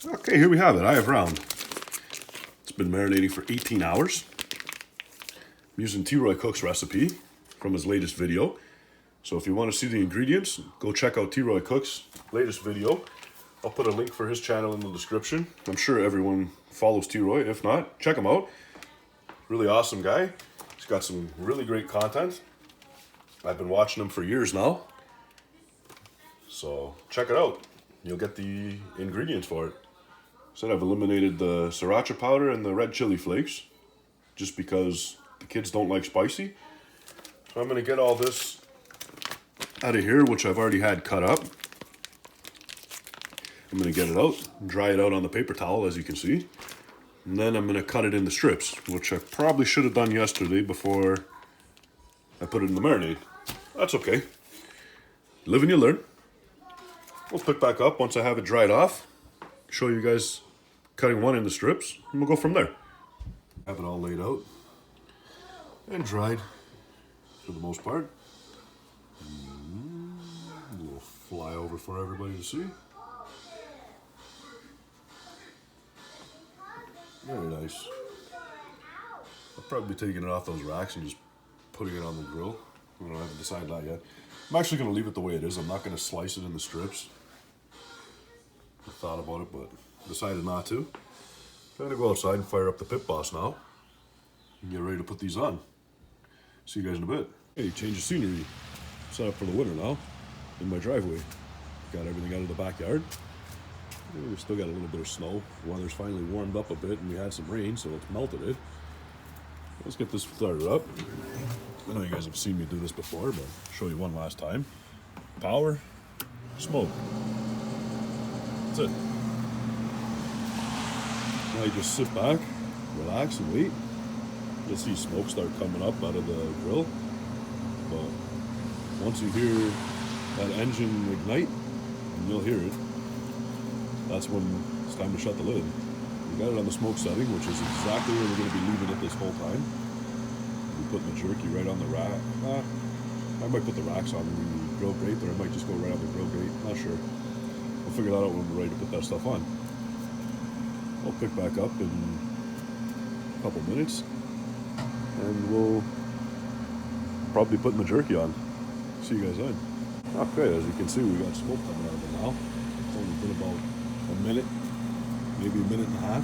Okay, here we have it. I have round. It's been marinating for 18 hours. I'm using T-Roy Cook's recipe from his latest video. So if you want to see the ingredients, go check out T-Roy Cook's latest video. I'll put a link for his channel in the description. I'm sure everyone follows T-Roy. If not, check him out. Really awesome guy. He's got some really great content. I've been watching him for years now. So check it out. You'll get the ingredients for it. Said I've eliminated the sriracha powder and the red chili flakes just because the kids don't like spicy. So I'm going to get all this out of here, which I've already had cut up. I'm going to get it out, dry it out on the paper towel, as you can see. And then I'm going to cut it into strips, which I probably should have done yesterday before I put it in the marinade. That's okay. Live and you learn. We'll pick back up once I have it dried off. Show you guys cutting one into strips, and we'll go from there. Have it all laid out and dried for the most part. A little flyover for everybody to see. Very nice. I'll probably be taking it off those racks and just putting it on the grill. I haven't decided that yet. I'm actually going to leave it the way it is. I'm not going to slice it into strips. I thought about it, but decided not to. I'm going to go outside and fire up the Pit Boss now and get ready to put these on. See you guys in a bit. Hey, change of scenery. Set up for the winter now in my driveway. Got everything out of the backyard. We still got a little bit of snow. The weather's finally warmed up a bit and we had some rain, so it's melted it. Let's get this started up. I know you guys have seen me do this before, but I'll show you one last time. Power, smoke. That's it. Now you just sit back, relax, and wait. You'll see smoke start coming up out of the grill. But once you hear that engine ignite, and you'll hear it, that's when it's time to shut the lid. We got it on the smoke setting, which is exactly where we're going to be leaving it this whole time. We're putting the jerky right on the rack. I might put the racks on the grill grate, or I might just go right on the grill grate. Not sure. We'll figure that out when we're ready to put that stuff on. I'll pick back up in a couple minutes, and we'll probably be putting the jerky on. See you guys then. Okay, as you can see, we got smoke coming out of it now. It's only been about a minute, maybe a minute and a half.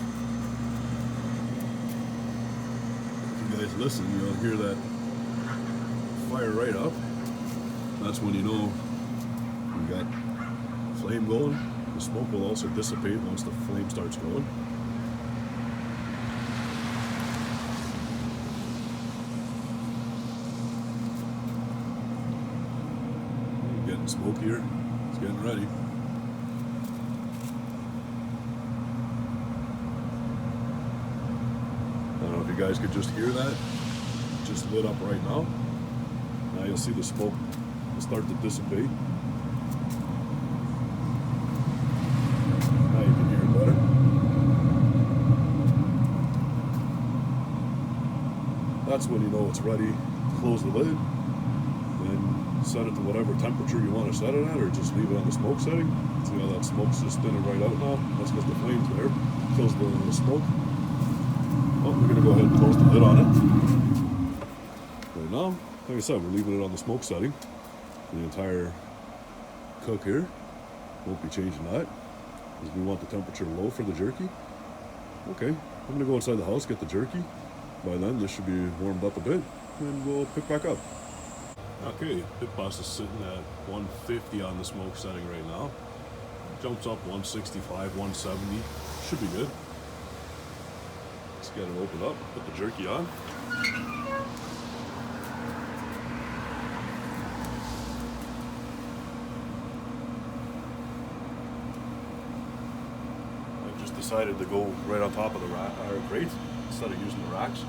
If you guys listen, you'll hear that fire right up. That's when you know we got flame going. The smoke will also dissipate once the flame starts going. Getting smokier. It's getting ready. I don't know if you guys could just hear that. It just lit up right now. Now you'll see the smoke will start to dissipate. Now you can hear it better. That's when you know it's ready to close the lid. Then set it to whatever temperature you want to set it at, or just leave it on the smoke setting. See how that smoke's just thinning right out now? That's because the flame's there. Kills the smoke. Well, we're going to go ahead and close the lid on it. Right now, like I said, we're leaving it on the smoke setting. The entire cook here. Won't be changing that, because we want the temperature low for the jerky. Okay, I'm going to go inside the house, get the jerky. By then, this should be warmed up a bit, and we'll pick back up. Okay, Pit Boss is sitting at 150 on the smoke setting right now. Jumps up 165, 170. Should be good. Let's get it opened up, put the jerky on. I just decided to go right on top of the crate instead of using the racks.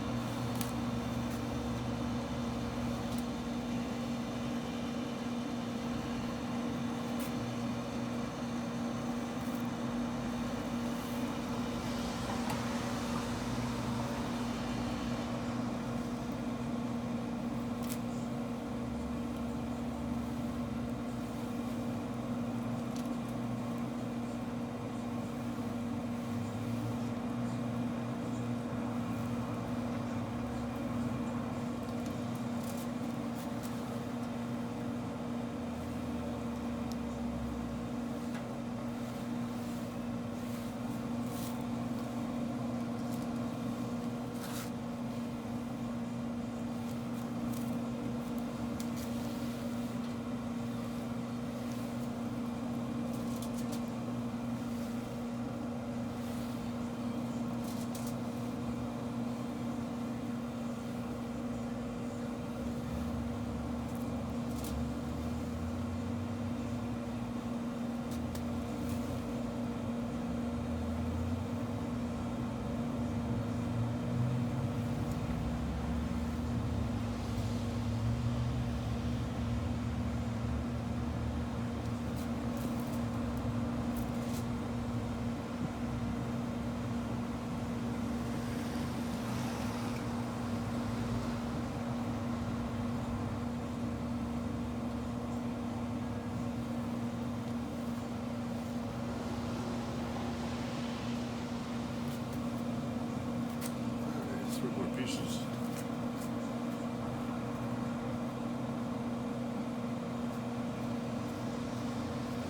pieces.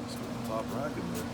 Let's get the top rack in there.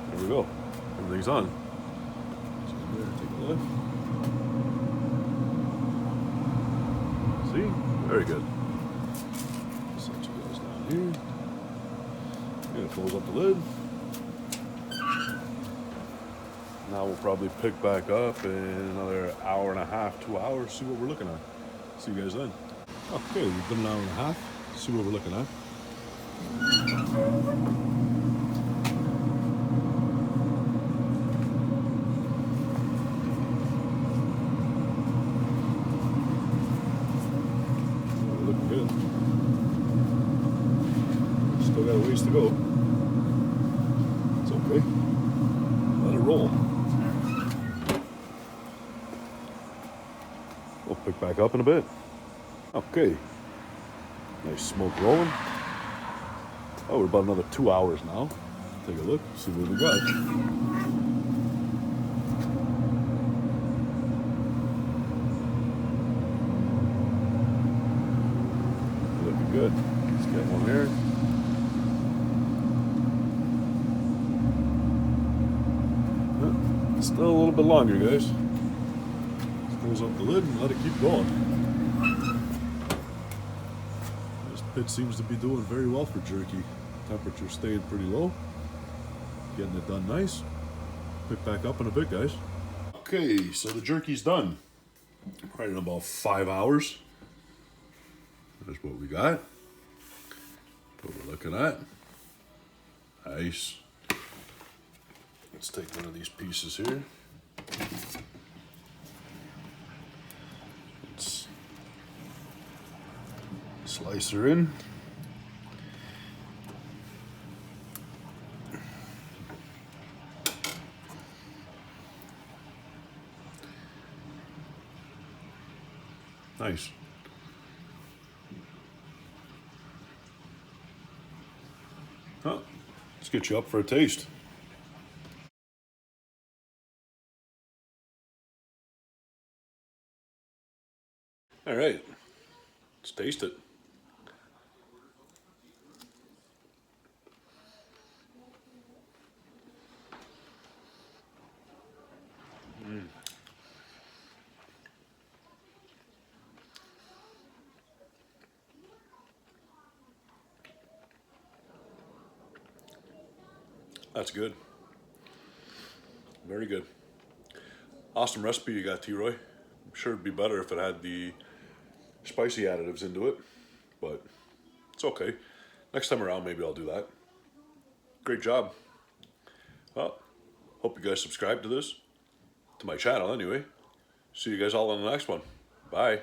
There we go. Everything's on. So in there, take a look. See? Very good. Set you guys down here. I'm gonna close up the lid. Now we'll probably pick back up in another hour and a half, 2 hours, see what we're looking at. See you guys then. Okay, we've been an hour and a half. See what we're looking at. Looking good. Still got a ways to go. It's okay. Let it roll. We'll pick back up in a bit. Okay. Nice smoke rolling. Oh, we're about another 2 hours now. Take a look, see what we got. Looking good. Let's get one here. Still a little bit longer, guys. Let's close up the lid and let it keep going. This pit seems to be doing very well for jerky. Temperature staying pretty low. Getting it done nice. Pick back up in a bit, guys. Okay, so the jerky's done. Right in about 5 hours. That's what we got. What we're looking at. Nice. Let's take one of these pieces here. Let's slice her in. Nice. Oh, let's get you up for a taste. All right, let's taste it. That's good. Very good. Awesome recipe you got, T-Roy. I'm sure it'd be better if it had the spicy additives into it, but it's okay. Next time around, maybe I'll do that. Great job. Well, hope you guys subscribe to this, to my channel anyway. See you guys all on the next one. Bye.